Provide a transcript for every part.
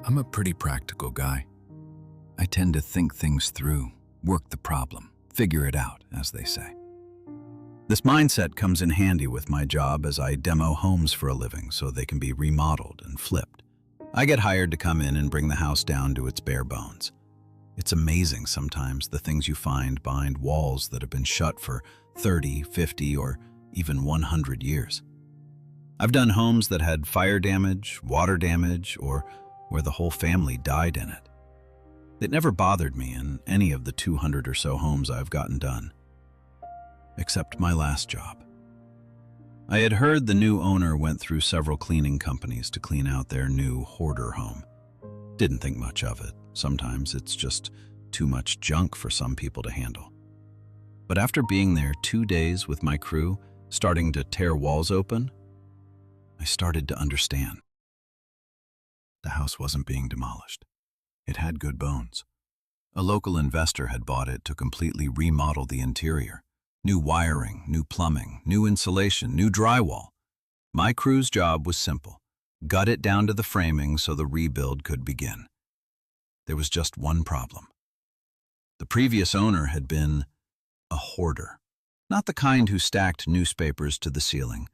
I'm a pretty practical guy. I tend to think things through, work the problem, figure it out, as they say. This mindset comes in handy with my job as I demo homes for a living so they can be remodeled and flipped. I get hired to come in and bring the house down to its bare bones. It's amazing sometimes the things you find behind walls that have been shut for 30, 50, or even 100 years. I've done homes that had fire damage, water damage, or where the whole family died in it. It never bothered me in any of the 200 or so homes I've gotten done. Except my last job. I had heard the new owner went through several cleaning companies to clean out their new hoarder home. Didn't think much of it. Sometimes it's just too much junk for some people to handle. But after being there 2 days with my crew, starting to tear walls open, I started to understand. The house wasn't being demolished. It had good bones. A local investor had bought it to completely remodel the interior. New wiring, new plumbing, new insulation, new drywall. My crew's job was simple. Gut it down to the framing so the rebuild could begin. There was just one problem. The previous owner had been a hoarder. Not the kind who stacked newspapers to the ceiling.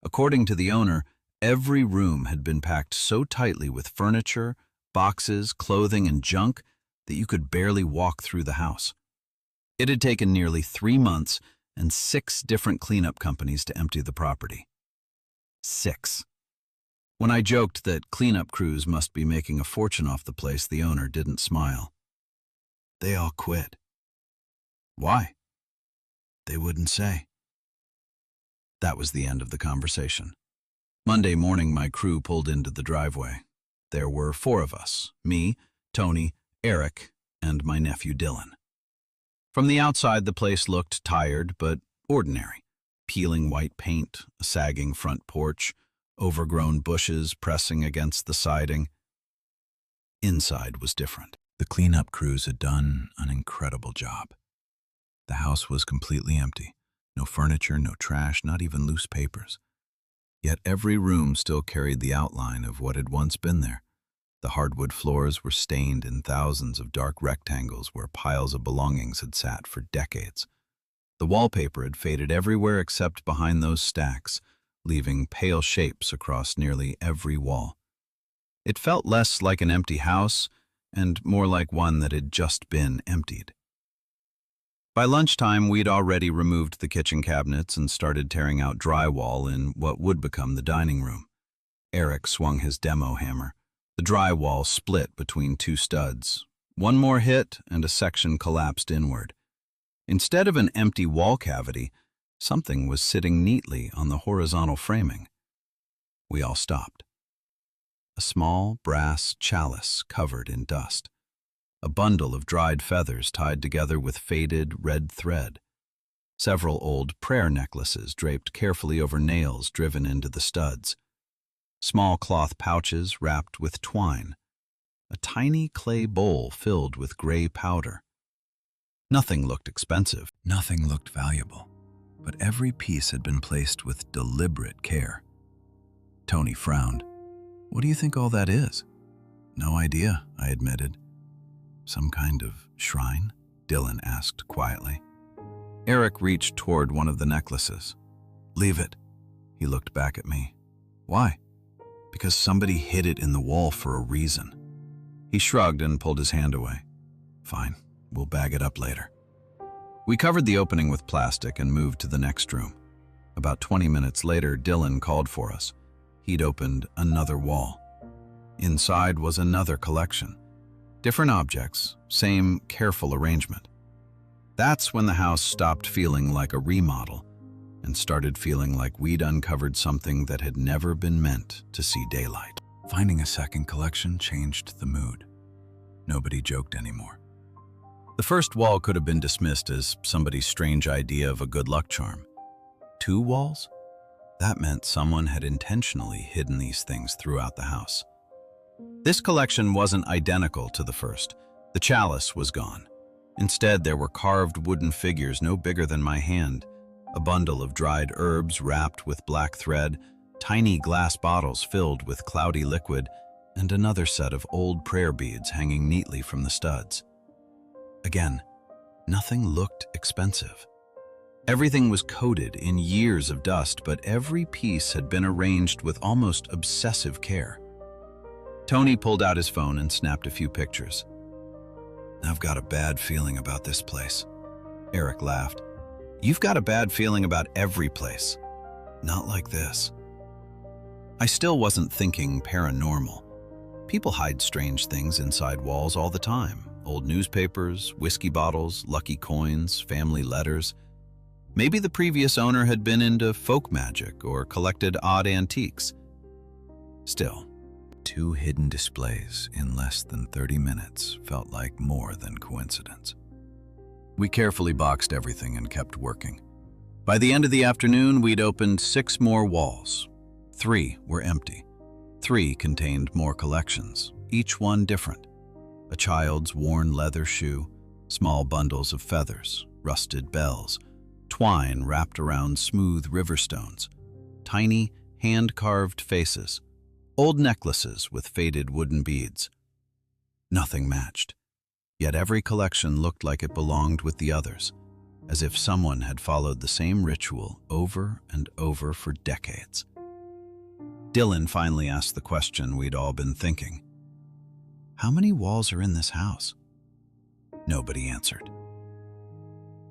According to the owner, every room had been packed so tightly with furniture, boxes, clothing, and junk that you could barely walk through the house. It had taken nearly 3 months and 6 different cleanup companies to empty the property. 6. When I joked that cleanup crews must be making a fortune off the place, the owner didn't smile. They all quit. Why? They wouldn't say. That was the end of the conversation. Monday morning, my crew pulled into the driveway. There were 4 of us, me, Tony, Eric, and my nephew Dylan. From the outside, the place looked tired but ordinary. Peeling white paint, a sagging front porch, overgrown bushes pressing against the siding. Inside was different. The cleanup crews had done an incredible job. The house was completely empty. No furniture, no trash, not even loose papers. Yet every room still carried the outline of what had once been there. The hardwood floors were stained in thousands of dark rectangles where piles of belongings had sat for decades. The wallpaper had faded everywhere except behind those stacks, leaving pale shapes across nearly every wall. It felt less like an empty house and more like one that had just been emptied. By lunchtime, we'd already removed the kitchen cabinets and started tearing out drywall in what would become the dining room. Eric swung his demo hammer. The drywall split between 2 studs. One more hit, and a section collapsed inward. Instead of an empty wall cavity, something was sitting neatly on the horizontal framing. We all stopped. A small brass chalice covered in dust. A bundle of dried feathers tied together with faded red thread. Several old prayer necklaces draped carefully over nails driven into the studs. Small cloth pouches wrapped with twine. A tiny clay bowl filled with gray powder. Nothing looked expensive. Nothing looked valuable. But every piece had been placed with deliberate care. Tony frowned. What do you think all that is? No idea, I admitted. Some kind of shrine? Dylan asked quietly. Eric reached toward one of the necklaces. Leave it. He looked back at me. Why? Because somebody hid it in the wall for a reason. He shrugged and pulled his hand away. Fine, we'll bag it up later. We covered the opening with plastic and moved to the next room. About 20 minutes later, Dylan called for us. He'd opened another wall. Inside was another collection. Different objects, same careful arrangement. That's when the house stopped feeling like a remodel and started feeling like we'd uncovered something that had never been meant to see daylight. Finding a second collection changed the mood. Nobody joked anymore. The first wall could have been dismissed as somebody's strange idea of a good luck charm. 2 walls? That meant someone had intentionally hidden these things throughout the house. This collection wasn't identical to the first. The chalice was gone. Instead, there were carved wooden figures no bigger than my hand, a bundle of dried herbs wrapped with black thread, tiny glass bottles filled with cloudy liquid, and another set of old prayer beads hanging neatly from the studs. Again, nothing looked expensive. Everything was coated in years of dust, but every piece had been arranged with almost obsessive care. Tony pulled out his phone and snapped a few pictures. "I've got a bad feeling about this place." Eric laughed. "You've got a bad feeling about every place. Not like this." I still wasn't thinking paranormal. People hide strange things inside walls all the time. Old newspapers, whiskey bottles, lucky coins, family letters. Maybe the previous owner had been into folk magic or collected odd antiques. Still, 2 hidden displays in less than 30 minutes felt like more than coincidence. We carefully boxed everything and kept working. By the end of the afternoon, we'd opened 6 more walls. 3 were empty. 3 contained more collections, each one different. A child's worn leather shoe, small bundles of feathers, rusted bells, twine wrapped around smooth river stones, tiny, hand-carved faces, old necklaces with faded wooden beads. Nothing matched, yet every collection looked like it belonged with the others, as if someone had followed the same ritual over and over for decades. Dylan finally asked the question we'd all been thinking. "How many walls are in this house?" Nobody answered.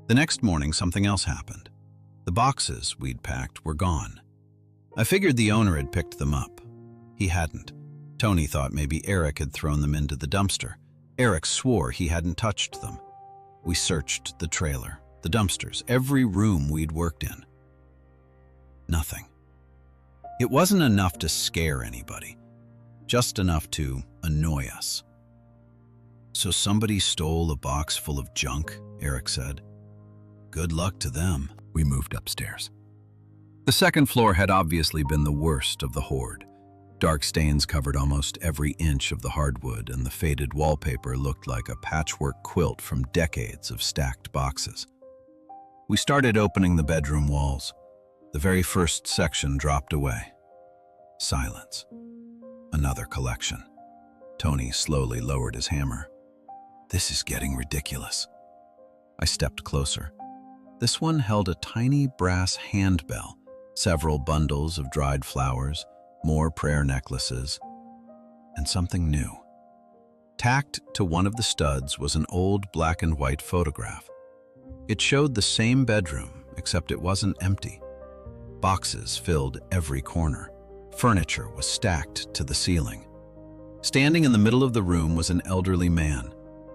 The next morning, something else happened. The boxes we'd packed were gone. I figured the owner had picked them up. He hadn't. Tony thought maybe Eric had thrown them into the dumpster. Eric swore he hadn't touched them. We searched the trailer, the dumpsters, every room we'd worked in. Nothing. It wasn't enough to scare anybody, just enough to annoy us. "So somebody stole a box full of junk," Eric said. "Good luck to them." We moved upstairs. The second floor had obviously been the worst of the hoard. Dark stains covered almost every inch of the hardwood, and the faded wallpaper looked like a patchwork quilt from decades of stacked boxes. We started opening the bedroom walls. The very first section dropped away. Silence. Another collection. Tony slowly lowered his hammer. "This is getting ridiculous." I stepped closer. This one held a tiny brass handbell, several bundles of dried flowers, more prayer necklaces, and something new. Tacked to one of the studs was an old black and white photograph. It showed the same bedroom, except it wasn't empty. Boxes filled every corner. Furniture was stacked to the ceiling. Standing in the middle of the room was an elderly man.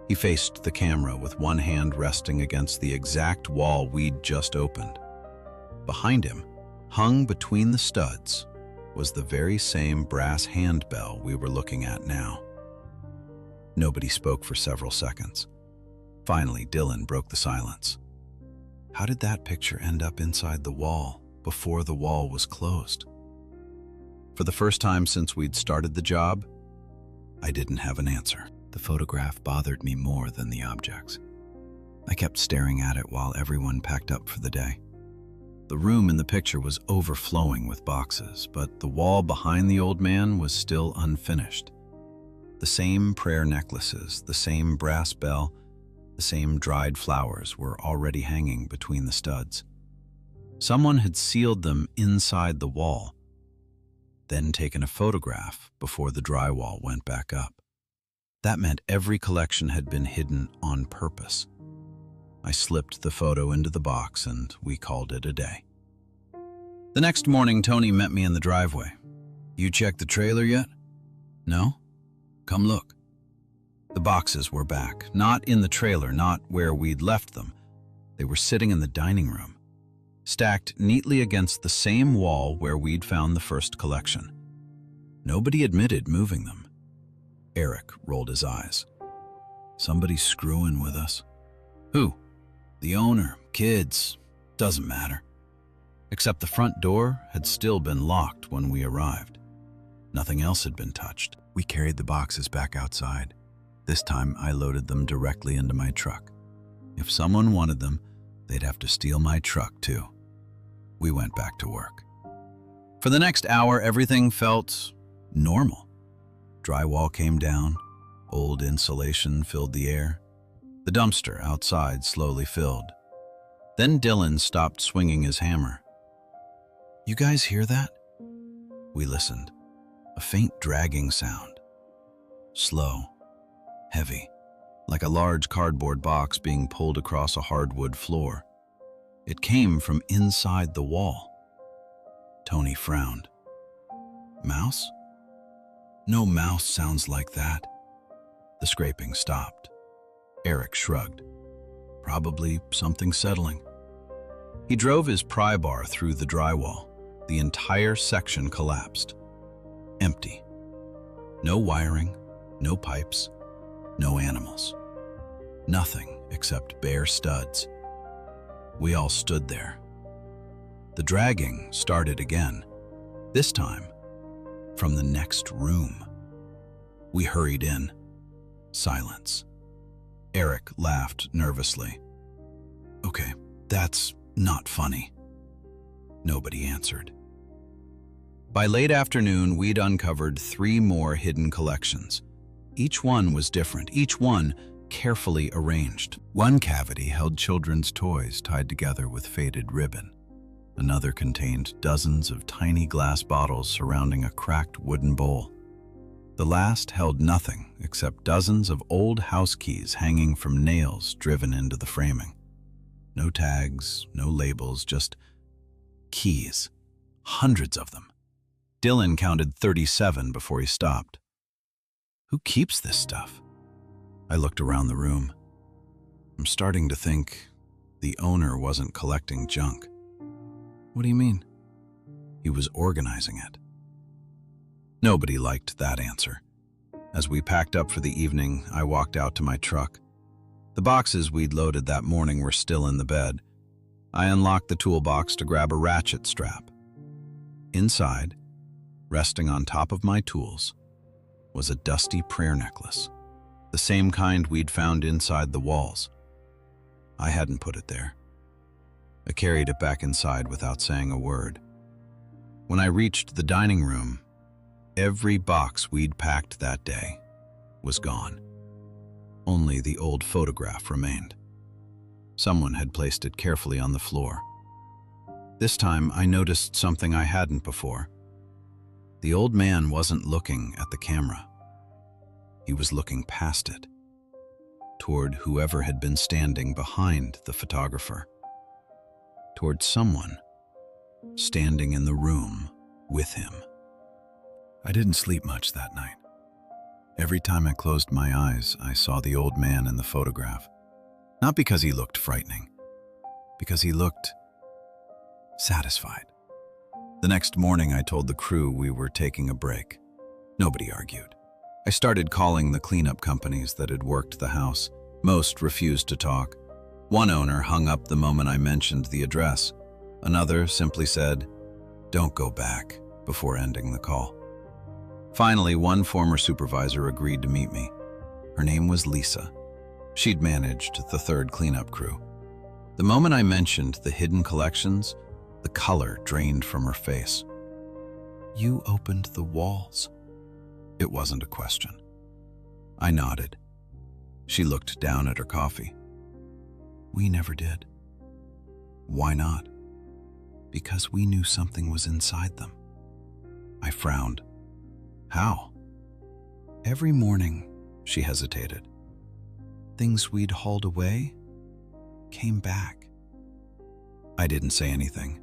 He faced the camera with one hand resting against the exact wall we'd just opened. Behind him, hung between the studs, was the very same brass handbell we were looking at now. Nobody spoke for several seconds. Finally, Dylan broke the silence. "How did that picture end up inside the wall before the wall was closed?" For the first time since we'd started the job, I didn't have an answer. The photograph bothered me more than the objects. I kept staring at it while everyone packed up for the day. The room in the picture was overflowing with boxes, but the wall behind the old man was still unfinished. The same prayer necklaces, the same brass bell, the same dried flowers were already hanging between the studs. Someone had sealed them inside the wall, then taken a photograph before the drywall went back up. That meant every collection had been hidden on purpose. I slipped the photo into the box and we called it a day. The next morning, Tony met me in the driveway. "You checked the trailer yet?" "No." "Come look." The boxes were back, not in the trailer, not where we'd left them. They were sitting in the dining room, stacked neatly against the same wall where we'd found the first collection. Nobody admitted moving them. Eric rolled his eyes. "Somebody's screwing with us." "Who?" "The owner, kids, doesn't matter." Except the front door had still been locked when we arrived. Nothing else had been touched. We carried the boxes back outside. This time I loaded them directly into my truck. If someone wanted them, they'd have to steal my truck too. We went back to work. For the next hour, everything felt normal. Drywall came down, old insulation filled the air. The dumpster outside slowly filled. Then Dylan stopped swinging his hammer. "You guys hear that?" We listened. A faint dragging sound. Slow, heavy, like a large cardboard box being pulled across a hardwood floor. It came from inside the wall. Tony frowned. "Mouse? No mouse sounds like that." The scraping stopped. Eric shrugged. "Probably something settling." He drove his pry bar through the drywall. The entire section collapsed. Empty. No wiring, no pipes, no animals. Nothing except bare studs. We all stood there. The dragging started again, this time from the next room. We hurried in. Silence. Eric laughed nervously. "Okay, that's not funny." Nobody answered. By late afternoon, we'd uncovered 3 more hidden collections. Each one was different, each one carefully arranged. One cavity held children's toys tied together with faded ribbon. Another contained dozens of tiny glass bottles surrounding a cracked wooden bowl. The last held nothing except dozens of old house keys hanging from nails driven into the framing. No tags, no labels, just keys. Hundreds of them. Dylan counted 37 before he stopped. "Who keeps this stuff?" I looked around the room. I'm starting to think the owner wasn't collecting junk. "What do you mean?" "He was organizing it." Nobody liked that answer. As we packed up for the evening, I walked out to my truck. The boxes we'd loaded that morning were still in the bed. I unlocked the toolbox to grab a ratchet strap. Inside, resting on top of my tools, was a dusty prayer necklace, the same kind we'd found inside the walls. I hadn't put it there. I carried it back inside without saying a word. When I reached the dining room, every box we'd packed that day was gone. Only the old photograph remained. Someone had placed it carefully on the floor. This time, I noticed something I hadn't before. The old man wasn't looking at the camera. He was looking past it, toward whoever had been standing behind the photographer, toward someone standing in the room with him. I didn't sleep much that night. Every time I closed my eyes, I saw the old man in the photograph. Not because he looked frightening, because he looked satisfied. The next morning, I told the crew we were taking a break. Nobody argued. I started calling the cleanup companies that had worked the house. Most refused to talk. One owner hung up the moment I mentioned the address. Another simply said, "Don't go back," before ending the call. Finally, one former supervisor agreed to meet me. Her name was Lisa. She'd managed the 3rd cleanup crew. The moment I mentioned the hidden collections, the color drained from her face. "You opened the walls." It wasn't a question. I nodded. She looked down at her coffee. "We never did." "Why not?" "Because we knew something was inside them." I frowned. "How?" "Every morning," she hesitated, "things we'd hauled away came back." I didn't say anything.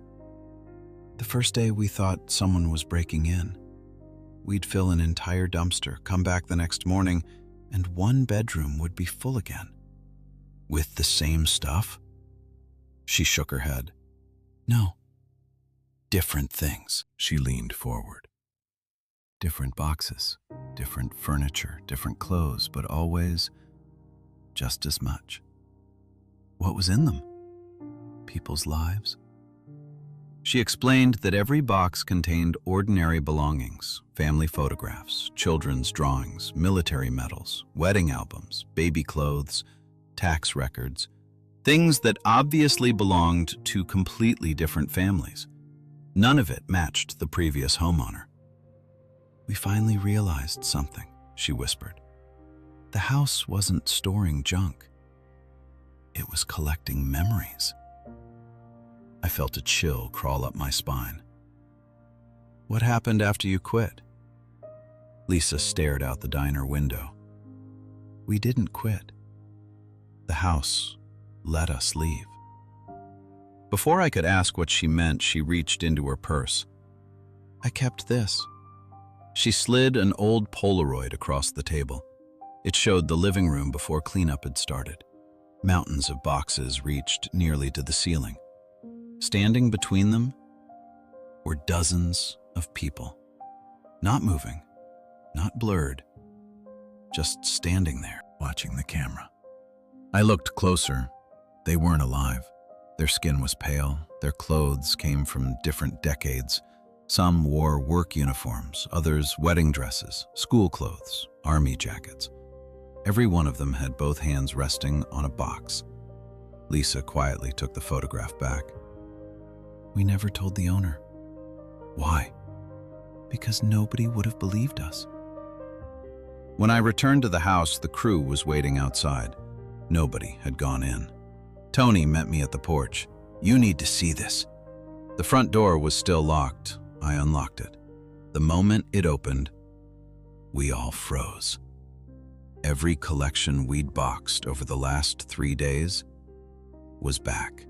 The first day we thought someone was breaking in. We'd fill an entire dumpster, come back the next morning, and one bedroom would be full again. "With the same stuff?" She shook her head. "No. Different things." She leaned forward. Different boxes, different furniture, different clothes, but always just as much. What was in them? People's lives? She explained that every box contained ordinary belongings, family photographs, children's drawings, military medals, wedding albums, baby clothes, tax records, things that obviously belonged to completely different families. None of it matched the previous homeowner. We finally realized something. she whispered. The house wasn't storing junk. It was collecting memories. I felt a chill crawl up my spine. What happened after you quit? Lisa stared out the diner window. We didn't quit. The house let us leave. Before I could ask what she meant, she reached into her purse. I kept this. She slid an old Polaroid across the table. It showed the living room before cleanup had started. Mountains of boxes reached nearly to the ceiling. Standing between them were dozens of people. Not moving, not blurred, just standing there, watching the camera. I looked closer. They weren't alive. Their skin was pale. Their clothes came from different decades. Some wore work uniforms, others wedding dresses, school clothes, army jackets. Every one of them had both hands resting on a box. Lisa quietly took the photograph back. We never told the owner. Why? Because nobody would have believed us. When I returned to the house, the crew was waiting outside. Nobody had gone in. Tony met me at the porch. You need to see this. The front door was still locked. I unlocked it. The moment it opened, we all froze. Every collection we'd boxed over the last 3 days was back.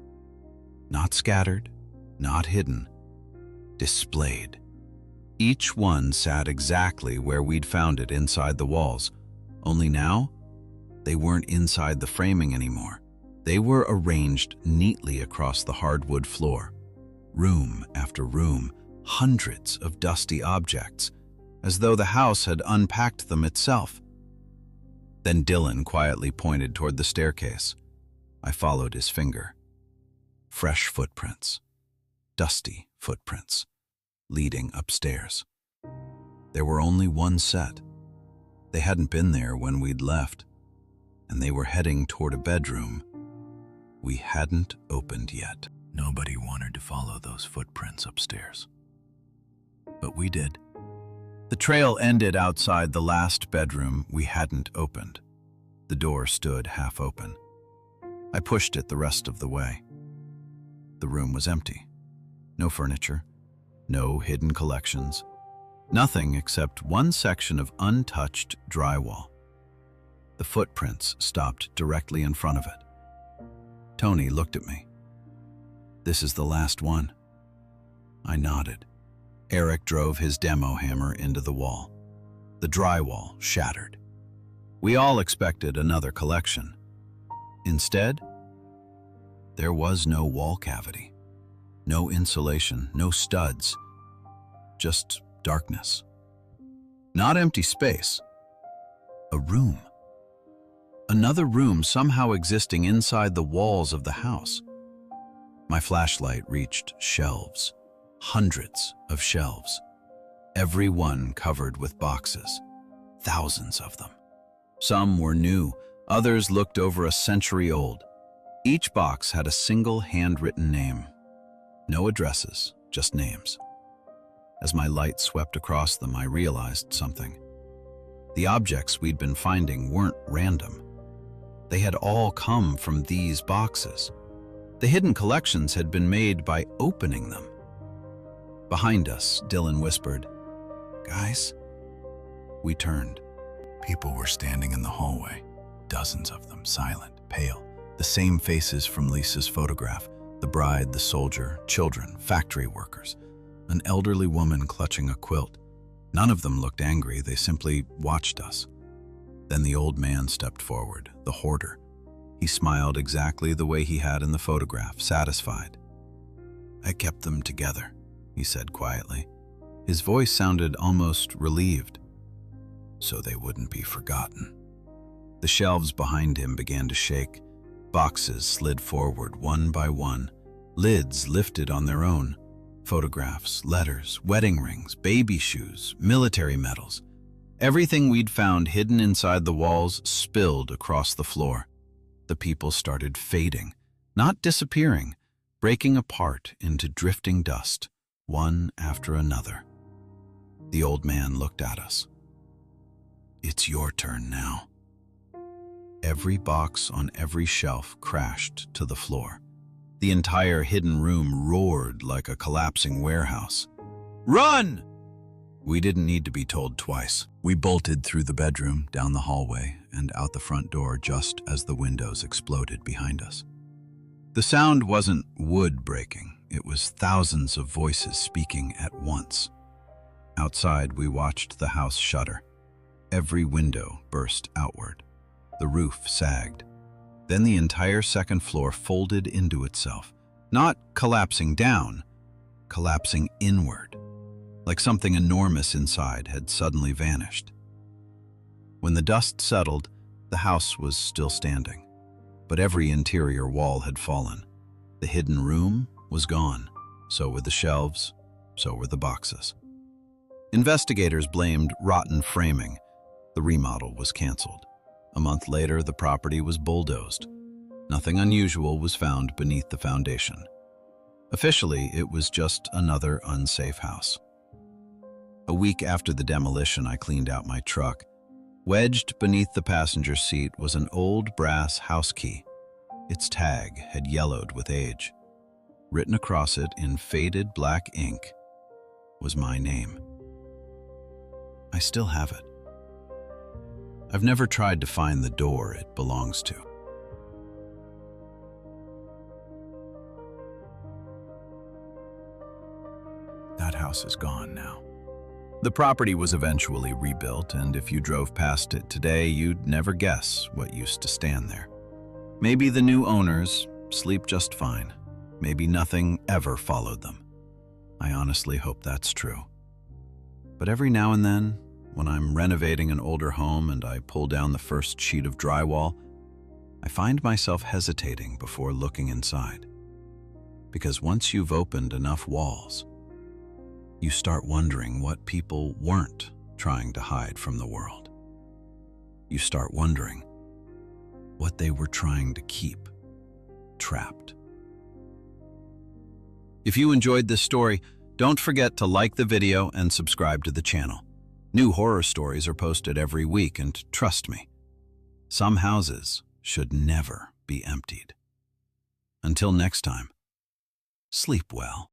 Not scattered, not hidden, displayed. Each one sat exactly where we'd found it inside the walls. Only now, they weren't inside the framing anymore. They were arranged neatly across the hardwood floor. Room after room, hundreds of dusty objects, as though the house had unpacked them itself. Then Dylan quietly pointed toward the staircase. I followed his finger. Fresh footprints, dusty footprints, leading upstairs. There were only one set. They hadn't been there when we'd left, and they were heading toward a bedroom we hadn't opened yet. Nobody wanted to follow those footprints upstairs. But we did. The trail ended outside the last bedroom we hadn't opened. The door stood half open. I pushed it the rest of the way. The room was empty. No furniture, no hidden collections, nothing except one section of untouched drywall. The footprints stopped directly in front of it. Tony looked at me. This is the last one. I nodded. Eric drove his demo hammer into the wall. The drywall shattered. We all expected another collection. Instead, there was no wall cavity, no insulation, no studs, just darkness. Not empty space, a room. Another room somehow existing inside the walls of the house. My flashlight reached shelves, hundreds of shelves, every one covered with boxes, thousands of them. Some were new, others looked over a century old. Each box had a single handwritten name. No addresses, just names. As my light swept across them, I realized something. The objects we'd been finding weren't random. They had all come from these boxes. The hidden collections had been made by opening them. Behind us, Dylan whispered, "Guys?" We turned. People were standing in the hallway, dozens of them, silent, pale. The same faces from Lisa's photograph, the bride, the soldier, children, factory workers, an elderly woman clutching a quilt. None of them looked angry, they simply watched us. Then the old man stepped forward, the hoarder. He smiled exactly the way he had in the photograph, satisfied. "I kept them together," he said quietly. His voice sounded almost relieved. "So they wouldn't be forgotten." The shelves behind him began to shake. Boxes slid forward one by one. Lids lifted on their own. Photographs, letters, wedding rings, baby shoes, military medals. Everything we'd found hidden inside the walls spilled across the floor. The people started fading, not disappearing, breaking apart into drifting dust, one after another. The old man looked at us. It's your turn now. Every box on every shelf crashed to the floor. The entire hidden room roared like a collapsing warehouse. Run! We didn't need to be told twice. We bolted through the bedroom, down the hallway, and out the front door just as the windows exploded behind us. The sound wasn't wood breaking, it was thousands of voices speaking at once. Outside, we watched the house shudder. Every window burst outward. The roof sagged. Then the entire second floor folded into itself, not collapsing down, collapsing inward, like something enormous inside had suddenly vanished. When the dust settled, the house was still standing, but every interior wall had fallen. The hidden room was gone. So were the shelves, so were the boxes. Investigators blamed rotten framing. The remodel was canceled. A month later, the property was bulldozed. Nothing unusual was found beneath the foundation. Officially, it was just another unsafe house. A week after the demolition, I cleaned out my truck. Wedged beneath the passenger seat was an old brass house key. Its tag had yellowed with age. Written across it in faded black ink was my name. I still have it. I've never tried to find the door it belongs to. That house is gone now. The property was eventually rebuilt, and if you drove past it today, you'd never guess what used to stand there. Maybe the new owners sleep just fine. Maybe nothing ever followed them. I honestly hope that's true. But every now and then, when I'm renovating an older home and I pull down the first sheet of drywall, I find myself hesitating before looking inside. Because once you've opened enough walls, you start wondering what people weren't trying to hide from the world. You start wondering what they were trying to keep trapped. If you enjoyed this story, don't forget to like the video and subscribe to the channel. New horror stories are posted every week, and trust me, some houses should never be emptied. Until next time, sleep well.